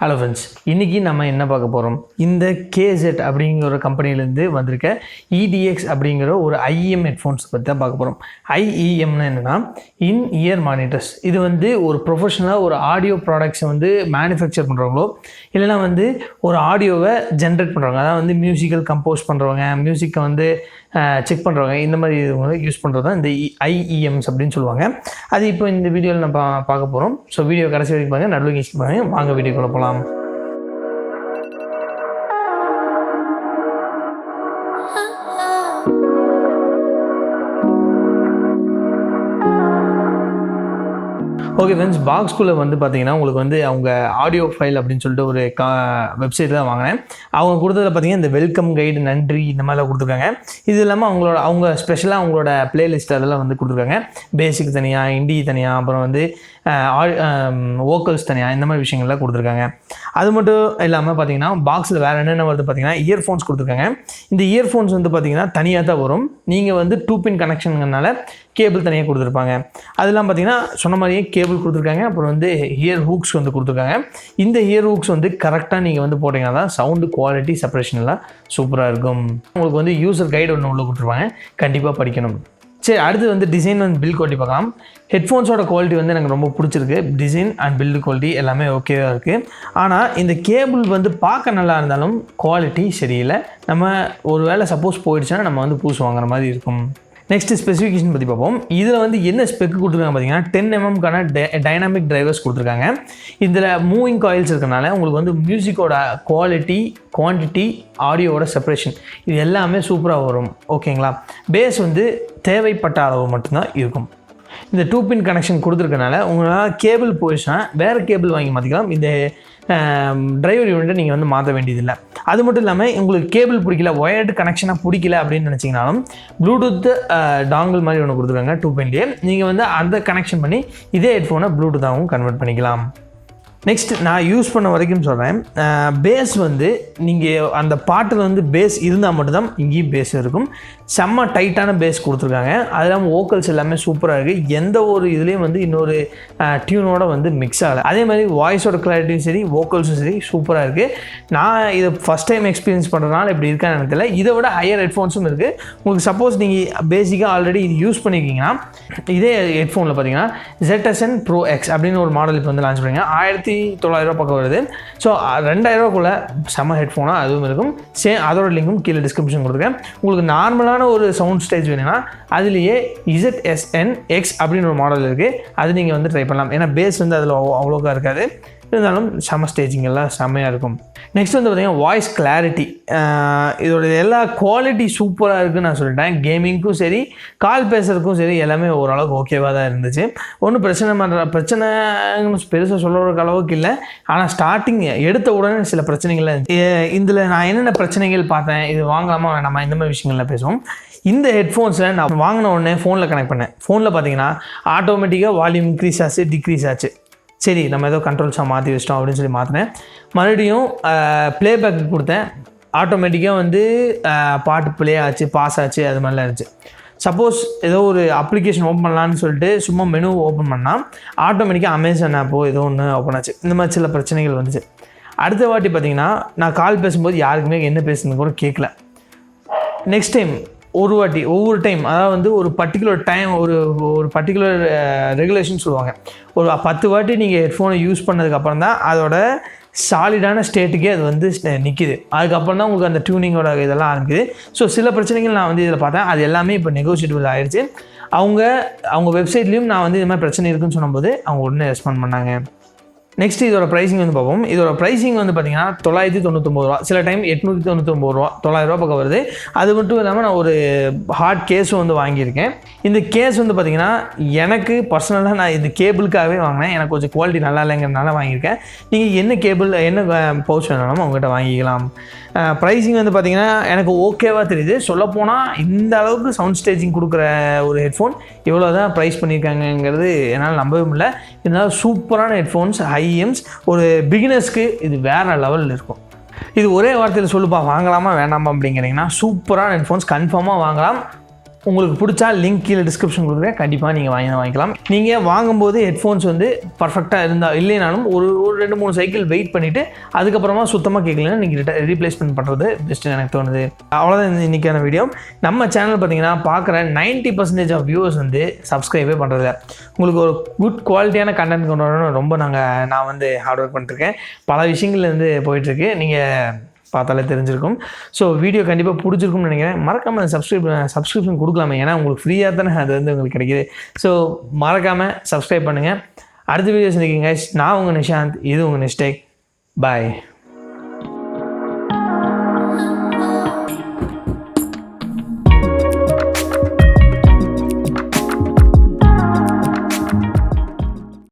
Hello friends, இன்றைக்கி நம்ம என்ன பார்க்க போகிறோம்? இந்த கேசெட் அப்படிங்கிற ஒரு கம்பெனிலேருந்து வந்திருக்க EDX அப்படிங்கிற ஒரு IEM ஹெட்ஃபோன்ஸ் பற்றி தான் பார்க்க போகிறோம். IEMனா என்னென்னா இன் இயர் மானிட்டர்ஸ். இது வந்து ஒரு ப்ரொஃபஷனலாக ஒரு ஆடியோ ப்ராடக்ட்ஸை வந்து மேனுஃபேக்சர் பண்ணுறவங்களோ இல்லைனா வந்து ஒரு ஆடியோவை ஜென்ரேட் பண்ணுறவங்க, அதாவது வந்து மியூசிக்கல் கம்போஸ் பண்ணுறவங்க, மியூசிக்கை வந்து செக் பண்ணுறவங்க, இந்த மாதிரி இதுவங்க யூஸ் பண்ணுறது தான் இந்த IEMs அப்படின்னு சொல்லுவாங்க. அது இப்போ இந்த வீடியோவில் நம்ம பார்க்க போகிறோம். ஸோ வீடியோ கடைசி வரைக்கும் பாருங்கள், நடுவில் யூஸ் பண்ணுவாங்க. வாங்க வீடியோக்குள்ளே போகலாம். ஓகே ஃப்ரெண்ட்ஸ், பாக்ஸ்குள்ளே வந்து பார்த்தீங்கன்னா உங்களுக்கு வந்து அவங்க ஆடியோ ஃபைல் அப்படின்னு சொல்லிட்டு ஒரு வெப்சைட் தான் வாங்கினேன். அவங்க கொடுத்ததில் பார்த்தீங்கன்னா இந்த வெல்கம் கைடு, நன்றி, இந்த மாதிரிலாம் கொடுத்துருக்காங்க. இது இல்லாமல் அவங்க ஸ்பெஷலாக அவங்களோட பிளேலிஸ்ட் அதெல்லாம் வந்து கொடுத்துருக்காங்க. பேசிக் தனியாக, இண்டி தனியாக, அப்புறம் வந்து வோக்கல்ஸ் தனியாக, இந்த மாதிரி விஷயங்கள்லாம் கொடுத்துருக்காங்க. அது மட்டும் இல்லாமல் பார்த்தீங்கன்னா பாக்ஸில் வேறு என்னென்ன வருது பார்த்தீங்கன்னா இயர்ஃபோன்ஸ் கொடுத்துருக்காங்க. இந்த இயர்ஃபோன்ஸ் வந்து பார்த்தீங்கன்னா தனியாக தான் வரும். நீங்கள் வந்து 2 பின் கனெக்ஷனுங்கிறனால கேபிள் தனியாக கொடுத்துருப்பாங்க. அதெல்லாம் பார்த்தீங்கன்னா சொன்ன மாதிரியே கேபிள் கொடுத்துருக்காங்க. அப்புறம் வந்து இயர் ஹூக்ஸ் வந்து கொடுத்துருக்காங்க. இந்த இயர் ஹூக்ஸ் வந்து கரெக்டாக நீங்கள் வந்து போட்டிங்கன்னா தான் சவுண்டு குவாலிட்டி செப்பரேஷன் எல்லாம் சூப்பராக இருக்கும். உங்களுக்கு வந்து யூசர் கைடு ஒன்று உள்ள கொடுத்துருப்பாங்க, கண்டிப்பாக படிக்கணும். சரி, அடுத்து வந்து டிசைன் அண்ட் பில்ட் குவாலிட்டி பார்க்கலாம். ஹெட்ஃபோன்ஸோட குவாலிட்டி வந்து எனக்கு ரொம்ப பிடிச்சிருக்கு. டிசைன் அண்ட் பில்டு குவாலிட்டி எல்லாமே ஓகேவாக இருக்குது. ஆனால் இந்த கேபிள் வந்து பார்க்க நல்லா இருந்தாலும் குவாலிட்டி சரியில்லை. நம்ம ஒரு வேளை சப்போஸ் போயிடுச்சுன்னா நம்ம வந்து புதுசு வாங்குற மாதிரி இருக்கும். நெக்ஸ்ட்டு ஸ்பெசிஃபிகேஷன் பற்றி பார்ப்போம். இதில் வந்து என்ன ஸ்பெக் கொடுத்துருக்காங்க பார்த்தீங்கன்னா 10 mmக்கான டைனாமிக் டிரைவர்ஸ் கொடுத்துருக்காங்க. இதில் மூவிங் காயில்ஸ் இருக்கிறனால உங்களுக்கு வந்து மியூசிக்கோட குவாலிட்டி, குவான்டிட்டி, ஆடியோவோட செப்பரேஷன் இது எல்லாமே சூப்பராக வரும். ஓகேங்களா? பேஸ் வந்து தேவைப்பட்ட அளவு மட்டும்தான் இருக்கும். இந்த 2 பின் கனெக்ஷன் கொடுத்துருக்கனால உங்களால் கேபிள் போயிடுச்சுன்னா வேறு கேபிள் வாங்கி மாற்றிக்கலாம். இந்த டிரைவர் யூனிட்டை நீங்கள் வந்து மாற்ற வேண்டியதில்லை. அது மட்டும் இல்லாமல் உங்களுக்கு கேபிள் பிடிக்கல, ஒயர்டு கனெக்ஷனாக பிடிக்கல அப்படின்னு நினச்சிங்கனாலும் ப்ளூடூத் டாங்கிள் மாதிரி ஒன்று கொடுத்துருக்காங்க 2 பின்லேயே. நீங்கள் வந்து அந்த கனெக்ஷன் பண்ணி இதே ஹெட்ஃபோனை ப்ளூடூத்தாகவும் கன்வெர்ட் பண்ணிக்கலாம். நெக்ஸ்ட் நான் யூஸ் பண்ண வரைக்கும் சொல்கிறேன். பேஸ் வந்து நீங்கள் அந்த பாட்டில் வந்து பேஸ் இருந்தால் மட்டும்தான் இங்கேயும் பேஸ் இருக்கும். செம்ம டைட்டான பேஸ் கொடுத்துருக்காங்க. அது இல்லாமல் வோக்கல்ஸ் எல்லாமே சூப்பராக இருக்குது. எந்த ஒரு இதுலேயும் வந்து இன்னொரு டியூனோட வந்து மிக்ஸ் ஆகலை. அதே மாதிரி வாய்ஸோட கிளாரிட்டியும் சரி, வோக்கல்ஸும் சரி சூப்பராக இருக்குது. நான் இதை ஃபஸ்ட் டைம் எக்ஸ்பீரியன்ஸ் பண்ணுறதுனால இப்படி இருக்கான்னு எனக்கு தெரியல. இதை விட ஹையர் ஹெட்ஃபோன்ஸும் இருக்குது. உங்களுக்கு சப்போஸ் நீங்கள் பேசிக்காக ஆல்ரெடி இது யூஸ் பண்ணியிருக்கீங்கன்னா இதே ஹெட்ஃபோனில் பார்த்தீங்கன்னா ZSN Pro X அப்படின்னு ஒரு மாடல் இப்போ வந்து லான்ச் பண்ணிங்க. 1900 பக்கம் வருது. ஸோ 2000 செம்ம ஹெட்ஃபோனாக அதுவும் இருக்கும். அதோட லிங்கும் கீழே டிஸ்கிரிப்ஷன் கொடுத்துருக்கேன். உங்களுக்கு நார்மலான ஒரு சவுண்ட் ஸ்டேஜ் வேணும்னா அதுலேயே ZSN X அப்படின்னு ஒரு மாடல் இருக்குது. அது நீங்கள் வந்து ட்ரை பண்ணலாம். ஏன்னா பேஸ் வந்து அதில் அவ்வளோக்கா இருக்காது, இருந்தாலும் செம்ம ஸ்டேஜிங் எல்லாம் செம்மையாக இருக்கும். நெக்ஸ்ட் வந்து பார்த்திங்கன்னா வாய்ஸ் கிளாரிட்டி, இதோட எல்லா குவாலிட்டி சூப்பராக இருக்குதுன்னு நான் சொல்லிட்டேன். கேமிங்க்கும் சரி, கால் பேசுறதுக்கும் சரி, எல்லாமே ஓரளவுக்கு ஓகேவாக தான் இருந்துச்சு. ஒன்றும் பிரச்சனை பெருசாக சொல்கிற அளவுக்கு இல்லை. ஆனால் ஸ்டார்டிங் எடுத்த உடனே சில பிரச்சனைகள்லாம் இருந்துச்சு. இதில் நான் என்னென்ன பிரச்சனைகள் பார்த்தேன், இது வாங்கலாமா வேணாமா, இந்த மாதிரி விஷயங்கள்லாம் பேசுவோம். இந்த ஹெட்ஃபோன்ஸில் நான் வாங்கின உடனே ஃபோனில் கனெக்ட் பண்ணேன். ஃபோனில் பார்த்தீங்கன்னா ஆட்டோமேட்டிக்காக வால்யூம் இன்க்ரீஸ் ஆச்சு, டிக்ரீஸ் ஆச்சு. சரி, நம்ம ஏதோ கண்ட்ரோல்ஸாக மாற்றி வச்சிட்டோம் அப்படின்னு சொல்லி மாற்றினேன். மறுபடியும் ப்ளேபேக் கொடுத்தேன். ஆட்டோமேட்டிக்காக வந்து பாட்டு ப்ளே ஆச்சு, பாஸ் ஆச்சு, அது மாதிரிலாம் இருந்துச்சு. சப்போஸ் ஏதோ ஒரு அப்ளிகேஷன் ஓப்பன் பண்ணலான்னு சொல்லிட்டு சும்மா மெனு ஓப்பன் பண்ணால் ஆட்டோமேட்டிக்காக அமேசான் ஆப்போ ஏதோ ஒன்று ஓப்பன் ஆச்சு. இந்த மாதிரி சில பிரச்சனைகள் வந்துச்சு. அடுத்த வாட்டி பார்த்திங்கன்னா நான் கால் பேசும்போது யாருக்குமே என்ன பேசுன்னு கூட கேட்கல. நெக்ஸ்ட் டைம் ஒவ்வொரு டைம், அதாவது வந்து ஒரு பர்டிகுலர் டைம், ஒரு பர்டிகுலர் ரெகுலேஷன் சொல்லுவாங்க. ஒரு 10 வாட்டி நீங்கள் ஹெட்ஃபோனை யூஸ் பண்ணதுக்கப்புறம் தான் அதோட சாலிடான ஸ்டேட்டுக்கே அது வந்து நிற்கிது. அதுக்கப்புறம் தான் உங்களுக்கு அந்த டியூனிங்கோட இதெல்லாம் ஆரம்பிக்குது. ஸோ சில பிரச்சனைகள் நான் வந்து இதில் பார்த்தேன். அது எல்லாமே இப்போ நெகோஷியபிள் ஆகிடுச்சு. அவங்க வெப்சைட்லேயும் நான் வந்து இது மாதிரி பிரச்சனை இருக்குதுன்னு சொன்னபோது அவங்க உடனே ரெஸ்பாண்ட் பண்ணாங்க. நெக்ஸ்ட் இதோட ப்ரைஸிங் வந்து பார்ப்போம். இதோட ப்ரைஸிங் வந்து பார்த்திங்கன்னா 999 ரூபா, சில டைம் 899 ரூபா, 900 பக்கம் வருது. அது மட்டும் இல்லாமல் நான் ஒரு ஹார்ட் கேஸும் வந்து வாங்கியிருக்கேன். இந்த கேஸ் வந்து பார்த்திங்கன்னா எனக்கு பர்சனலாக நான் இந்த கேபிளுக்காகவே வாங்கினேன். எனக்கு கொஞ்சம் குவாலிட்டி நல்லா இல்லைங்கிறதுனால வாங்கியிருக்கேன். நீங்கள் என்ன கேபிள், என்ன பவுச் வேணாலும் அவங்ககிட்ட வாங்கிக்கலாம். ப்ரைஸிங் வந்து பார்த்திங்கன்னா எனக்கு ஓகேவாக தெரியுது. சொல்லப்போனால் இந்த அளவுக்கு சவுண்ட் ஸ்டேஜிங் கொடுக்குற ஒரு ஹெட்ஃபோன் இவ்வளோ தான் ப்ரைஸ் பண்ணியிருக்காங்கங்கிறது என்னால் நம்பவே முடியல. இதனால் சூப்பரான ஹெட்ஃபோன்ஸ் IEMs. ஒரு பிகினர்ஸ்க்கு இது வேறு லெவலில் இருக்கும். இது ஒரே வார்த்தையில் சொல்லுப்பா வாங்கலாமா வேணாமா அப்படிங்கிறீங்கன்னா சூப்பரான ஹெட்ஃபோன்ஸ் கன்ஃபார்மாக வாங்கலாம். உங்களுக்கு பிடிச்சா லிங்க் கீழே டிஸ்கிரிப்ஷன் கொடுக்குறேன், கண்டிப்பாக நீங்கள் வாங்கிக்கலாம். நீங்கள் வாங்கும்போது ஹெட்ஃபோன்ஸ் வந்து பர்ஃபெக்டாக இருந்தால் இல்லைனாலும் ஒரு 2-3 சைக்கிள் வெயிட் பண்ணிவிட்டு அதுக்கப்புறமா சுத்தமாக கேட்கலன்னா நீங்கள் ரீப்ளேஸ்மெண்ட் பண்ணுறது பெஸ்ட்டுன்னு எனக்கு தோணுது. அவ்வளோதான் இன்றைக்கான வீடியோ. நம்ம சேனல் பார்த்தீங்கன்னா பார்க்குற 90% ஆஃப் வியூவர்ஸ் வந்து சப்ஸ்கிரைபே பண்ணுறதில்ல. உங்களுக்கு ஒரு குட் குவாலிட்டியான கண்டென்ட் கொண்டு வரணும் நான் வந்து ஹார்ட் ஒர்க் பண்ணிட்டுருக்கேன். பல விஷயங்கள்லேருந்து போயிட்டுருக்கு, நீங்கள் பார்த்தாலே தெரிஞ்சிருக்கும். ஸோ வீடியோ கண்டிப்பாக பிடிச்சிருக்கும்னு நினைக்கிறேன். மறக்காமல் சப்ஸ்கிரிப்ஷன் கொடுக்கலாமே, ஏன்னா உங்களுக்கு ஃப்ரீயாக தானே அது வந்து உங்களுக்கு கிடைக்கிது. ஸோ மறக்காமல் சப்ஸ்கிரைப் பண்ணுங்கள். அடுத்த வீடியோ சந்திக்குங்க. நான் உங்கள் நிஷாந்த், இது உங்கள் நிஷ்டெக். பாய்.